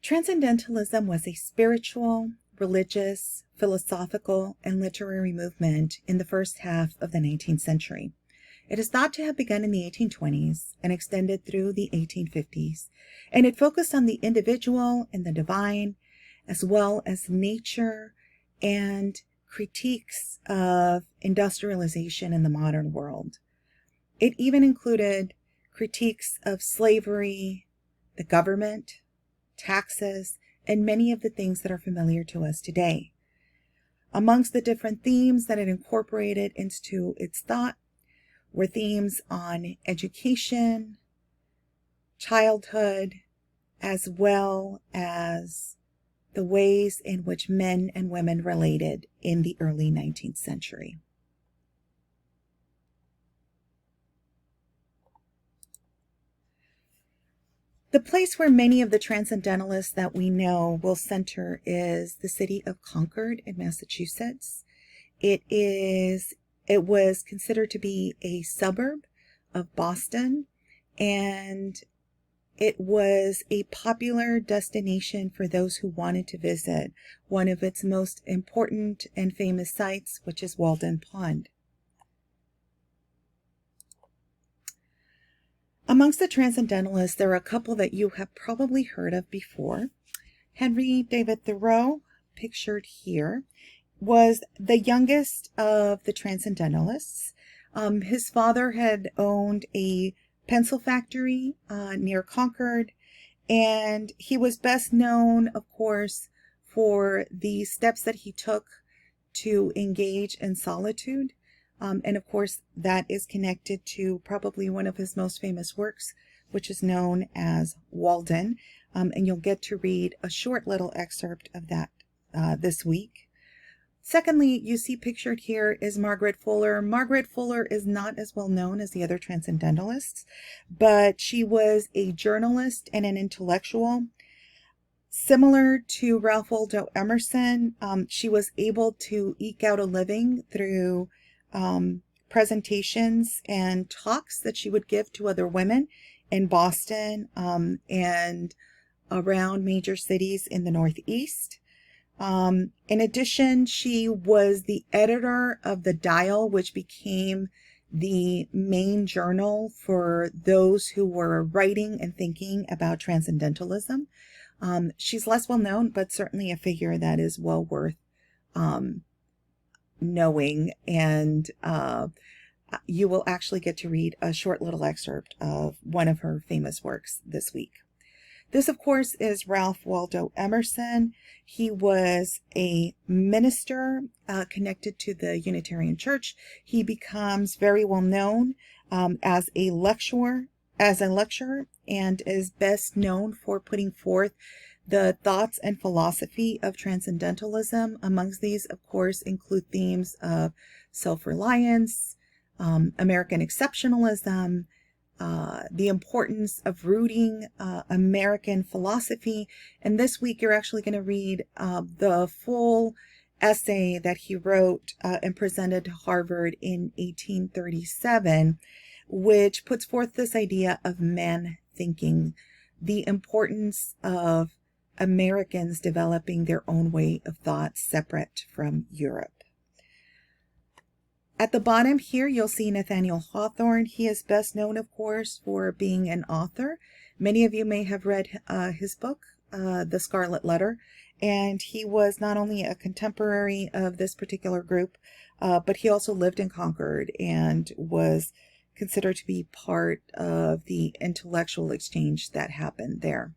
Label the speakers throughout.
Speaker 1: Transcendentalism was a spiritual, religious, philosophical, and literary movement in the first half of the 19th century. It is thought to have begun in the 1820s and extended through the 1850s, and it focused on the individual and the divine, as well as nature and critiques of industrialization in the modern world. It even included critiques of slavery, the government, taxes, and many of the things that are familiar to us today. Amongst the different themes that it incorporated into its thought were themes on education, childhood, as well as the ways in which men and women related in the early 19th century. The place where many of the Transcendentalists that we know will center is the city of Concord in Massachusetts. It was considered to be a suburb of Boston, and it was a popular destination for those who wanted to visit one of its most important and famous sites, which is Walden Pond. Amongst the Transcendentalists, there are a couple that you have probably heard of before. Henry David Thoreau, pictured here, was the youngest of the Transcendentalists. His father had owned a pencil factory near Concord, and he was best known, of course, for the steps that he took to engage in solitude. And of course, that is connected to probably one of his most famous works, which is known as Walden. And you'll get to read a short little excerpt of that this week. Secondly, you see pictured here is Margaret Fuller. Margaret Fuller is not as well known as the other Transcendentalists, but she was a journalist and an intellectual. Similar to Ralph Waldo Emerson, she was able to eke out a living through presentations and talks that she would give to other women in Boston and around major cities in the Northeast. In addition, she was the editor of the Dial, which became the main journal for those who were writing and thinking about Transcendentalism. She's less well known, but certainly a figure that is well worth knowing, and you will actually get to read a short little excerpt of one of her famous works this week. This, of course, is Ralph Waldo Emerson. He was a minister connected to the Unitarian Church. He becomes very well known as a lecturer, and is best known for putting forth the thoughts and philosophy of Transcendentalism. Amongst these, of course, include themes of self-reliance, American exceptionalism, the importance of rooting American philosophy. And this week, you're actually going to read the full essay that he wrote and presented to Harvard in 1837, which puts forth this idea of man thinking, the importance of Americans developing their own way of thought separate from Europe. At the bottom here, you'll see Nathaniel Hawthorne. He is best known, of course, for being an author. Many of you may have read his book, The Scarlet Letter, and he was not only a contemporary of this particular group, but he also lived in Concord and was considered to be part of the intellectual exchange that happened there.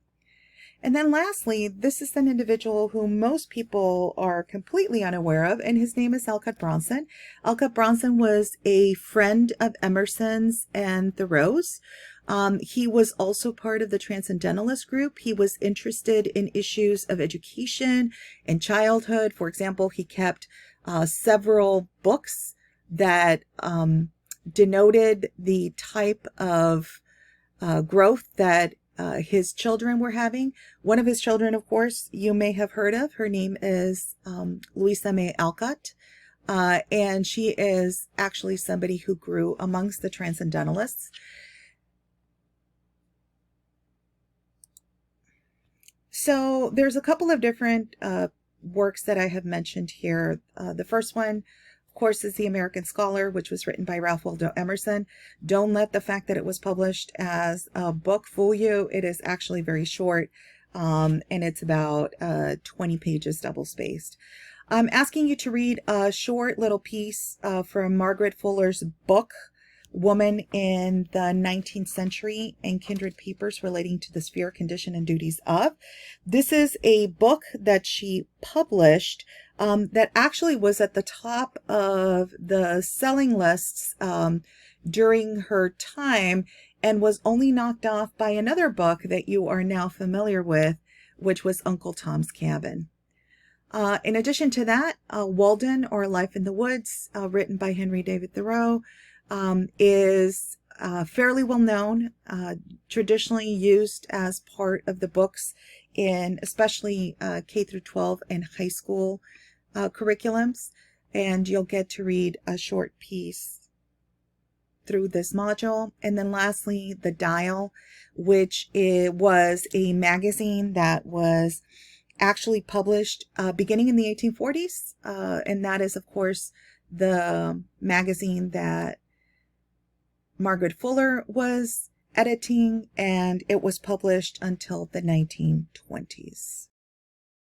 Speaker 1: And then lastly, this is an individual who most people are completely unaware of, and his name is Alcott Bronson. Alcott Bronson was a friend of Emerson's and Thoreau's. He was also part of the Transcendentalist group. He was interested in issues of education and childhood. For example, he kept several books that denoted the type of growth that his children were having. One of his children, of course, you may have heard of. Her name is Louisa May Alcott, and she is actually somebody who grew amongst the Transcendentalists. So there's a couple of different works that I have mentioned here. The first one, of course, is The American Scholar, which was written by Ralph Waldo Emerson. Don't let the fact that it was published as a book fool you. It is actually very short, and it's about 20 pages double-spaced. I'm asking you to read a short little piece from Margaret Fuller's book, Woman in the 19th Century and Kindred Papers Relating to the Sphere, Condition, and Duties of. This is a book that she published that actually was at the top of the selling lists during her time, and was only knocked off by another book that you are now familiar with, which was Uncle Tom's Cabin. In addition to that, Walden, or Life in the Woods, written by Henry David Thoreau, is fairly well known, traditionally used as part of the books in especially K through 12 and high school curriculums, and you'll get to read a short piece through this module. And then lastly, The Dial, which was a magazine that was actually published beginning in the 1840s, and that is, of course, the magazine that Margaret Fuller was editing, and it was published until the 1920s.